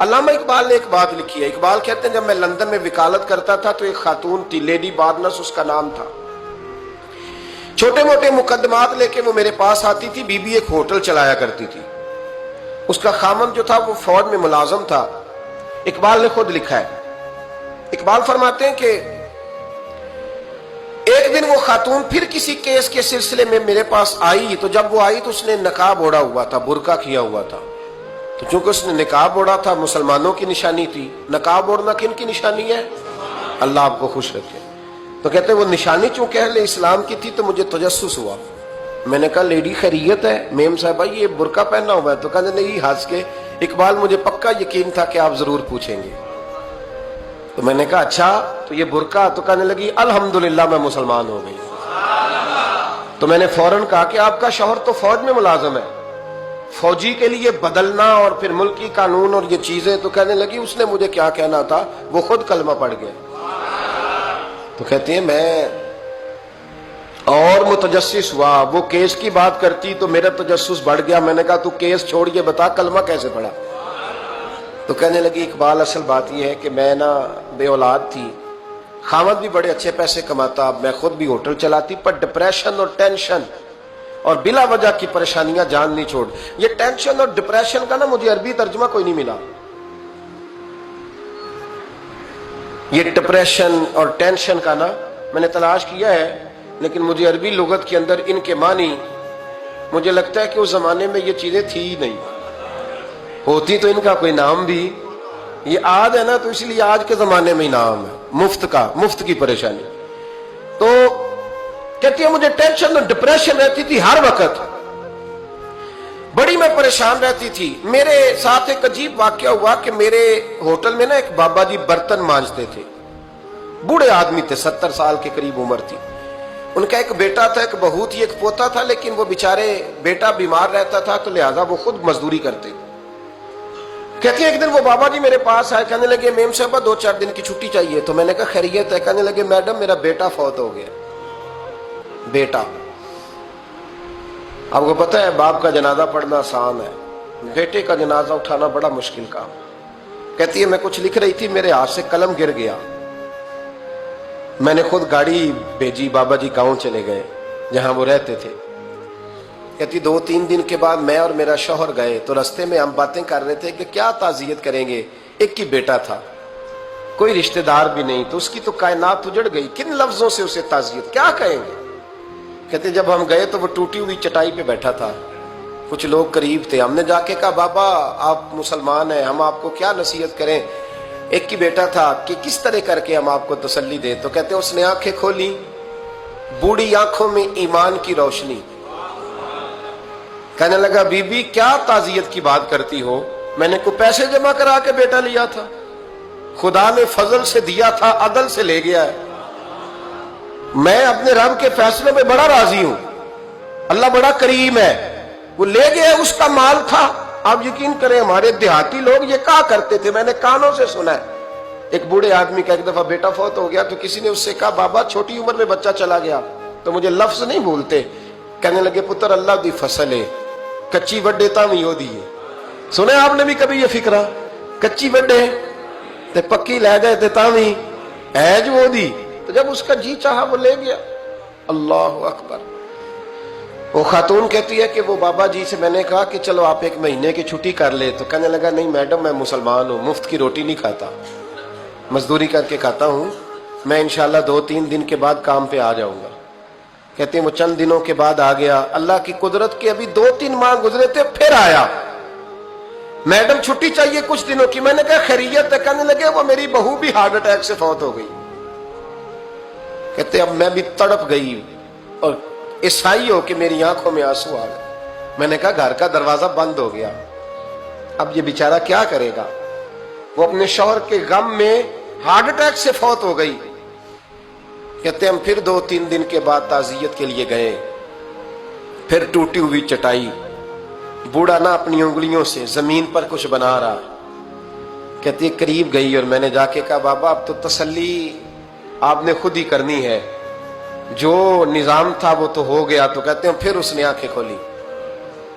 علامہ اقبال نے ایک بات لکھی ہے. اقبال کہتے ہیں جب میں لندن میں وکالت کرتا تھا تو ایک خاتون تھی, لیڈی بارنس اس کا نام تھا. چھوٹے موٹے مقدمات لے کے وہ میرے پاس آتی تھی. بی بی ایک ہوٹل چلایا کرتی تھی. اس کا خامند جو تھا وہ فوج میں ملازم تھا. اقبال نے خود لکھا ہے, اقبال فرماتے ہیں کہ ایک دن وہ خاتون پھر کسی کیس کے سلسلے میں میرے پاس آئی. تو جب وہ آئی تو اس نے نقاب اوڑھا ہوا تھا, برقع کیا ہوا تھا. تو چونکہ اس نے نقاب اوڑھا تھا, مسلمانوں کی نشانی تھی. نقاب اوڑھنا کن کی نشانی ہے؟ اللہ آپ کو خوش رکھے. تو کہتے ہیں وہ نشانی چونکہ اہل اسلام کی تھی تو مجھے تجسس ہوا. میں نے کہا لیڈی خیریت ہے؟ میم صاحبہ یہ برقع پہنا ہوا ہے. تو کہتے نہیں, ہنس کے, اقبال مجھے پکا یقین تھا کہ آپ ضرور پوچھیں گے. تو میں نے کہا اچھا تو یہ برقع؟ تو کہنے لگی الحمدللہ میں مسلمان ہو گئی. تو میں نے فوراً کہا کہ آپ کا شوہر تو فوج میں ملازم ہے, فوجی کے لیے بدلنا اور پھر ملکی قانون اور یہ چیزیں. تو کہنے لگی اس نے مجھے کیا کہنا تھا, وہ خود کلمہ پڑھ گئے. تو کہتے ہیں میں اور متجسس ہوا. وہ کیس کی بات کرتی تو میرا تجسس بڑھ گیا. میں نے کہا تو کیس چھوڑ کے بتا کلمہ کیسے پڑھا. تو کہنے لگی اقبال اصل بات یہ ہے کہ میں نا بے اولاد تھی, خامد بھی بڑے اچھے پیسے کماتا, میں خود بھی ہوٹل چلاتی, پر ڈپریشن اور ٹینشن اور بلا وجہ کی پریشانیاں جان نہیں چھوڑ. یہ ٹینشن اور ڈپریشن کا نا مجھے عربی ترجمہ کوئی نہیں ملا. یہ ڈپریشن اور ٹینشن کا نا میں نے تلاش کیا ہے, لیکن مجھے عربی لغت کے اندر ان کے معنی مجھے لگتا ہے کہ اس زمانے میں یہ چیزیں تھی ہی نہیں. ہوتی تو ان کا کوئی نام بھی, یہ آج ہے نا تو اس لیے آج کے زمانے میں ہی نام ہے مفت کا, مفت کی پریشانی. تو کہتی ہے مجھے ٹینشن اور ڈپریشن رہتی تھی ہر وقت, بڑی میں پریشان رہتی تھی. میرے ساتھ ایک عجیب واقعہ ہوا کہ میرے ہوٹل میں نا ایک بابا جی برتن مانجتے تھے, بوڑھے آدمی تھے, 70 سال کے قریب عمر تھی. ان کا ایک بیٹا تھا, ایک بہو تھی, ایک پوتا تھا, لیکن وہ بیچارے بیٹا بیمار رہتا تھا تو لہذا وہ خود مزدوری کرتے. کہتی ہے ایک دن وہ بابا جی میرے پاس آئے, کہنے لگے میم صاحبہ 2-4 دن کی چھٹی چاہیے. تو میں نے کہا خیریت ہے؟ کہنے لگے میڈم میرا بیٹا فوت ہو گیا. بیٹا, آپ کو پتہ ہے باپ کا جنازہ پڑھنا آسان ہے, بیٹے کا جنازہ اٹھانا بڑا مشکل کام. کہتی ہے میں کچھ لکھ رہی تھی, میرے ہاتھ سے قلم گر گیا. میں نے خود گاڑی بھیجی, بابا جی گاؤں چلے گئے جہاں وہ رہتے تھے. کہتی 2-3 دن کے بعد میں اور میرا شوہر گئے تو رستے میں ہم باتیں کر رہے تھے کہ کیا تعزیت کریں گے. ایک ہی بیٹا تھا, کوئی رشتہ دار بھی نہیں, تو اس کی تو کائنات اجڑ گئی, کن لفظوں سے اسے تعزیت کیا کہیں گے. کہتے جب ہم گئے تو وہ ٹوٹی ہوئی چٹائی پہ بیٹھا تھا, کچھ لوگ قریب تھے. ہم نے جا کے کہا بابا آپ مسلمان ہیں, ہم آپ کو کیا نصیحت کریں, ایک ہی بیٹا تھا, کہ کس طرح کر کے ہم آپ کو تسلی دیں. تو کہتے اس نے آنکھیں کھولی, بوڑھی آنکھوں میں ایمان کی روشنی. کہنے لگا بی بی کیا تعزیت کی بات کرتی ہو, میں نے کوئی پیسے جمع کرا کے بیٹا لیا تھا, خدا نے فضل سے دیا تھا, عدل سے لے گیا ہے. میں اپنے رب کے فیصلے میں بڑا راضی ہوں, اللہ بڑا کریم ہے, وہ لے گیا, اس کا مال تھا. آپ یقین کریں ہمارے دیہاتی لوگ یہ کہا کرتے تھے, میں نے کانوں سے سنا ہے. ایک بوڑھے آدمی کا ایک دفعہ بیٹا فوت ہو گیا تو کسی نے اس سے کہا بابا چھوٹی عمر میں بچہ چلا گیا, تو مجھے لفظ نہیں بھولتے. کہنے لگے پتر اللہ دی فصل ہے, کچی وڈے تاوی ہو دی ہے. سنے آپ نے بھی کبھی یہ فکرہ, کچی وڈے تے پکی لے گئے تے تاوی ہے جو ہو دی. تو جب اس کا جی چاہا وہ لے گیا. اللہ اکبر. وہ خاتون کہتی ہے کہ وہ بابا جی سے میں نے کہا کہ چلو آپ 1 مہینے کی چھٹی کر لے. تو کہنے لگا نہیں میڈم میں مسلمان ہوں, مفت کی روٹی نہیں کھاتا, مزدوری کر کے کھاتا ہوں, میں انشاءاللہ 2-3 دن کے بعد کام پہ آ جاؤں گا. کہتے ہیں وہ چند دنوں کے بعد آ گیا. اللہ کی قدرت کے ابھی 2-3 ماہ گزرے تھے پھر آیا. میڈم چھٹی چاہیے کچھ دنوں کی. میں نے کہا خیریت ہے؟ کہنے لگے وہ میری بہو بھی ہارٹ اٹیک سے فوت ہو گئی. کہتے اب میں بھی تڑپ گئی اور عیسائی ہو کہ میری آنکھوں میں آنسو آ گئے. میں نے کہا گھر کا دروازہ بند ہو گیا, اب یہ بیچارہ کیا کرے گا. وہ اپنے شوہر کے غم میں ہارٹ اٹیک سے فوت ہو گئی. کہتے ہم پھر 2-3 دن کے بعد تعزیت کے لیے گئے, پھر ٹوٹی ہوئی چٹائی, بوڑھا نہ اپنی انگلیوں سے زمین پر کچھ بنا رہا. کہتی قریب گئی اور میں نے جا کے کہا بابا اب تو تسلی آپ نے خود ہی کرنی ہے, جو نظام تھا وہ تو ہو گیا. تو کہتے ہیں پھر اس نے آنکھیں کھولی,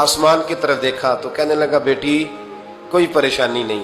آسمان کی طرف دیکھا تو کہنے لگا بیٹی کوئی پریشانی نہیں,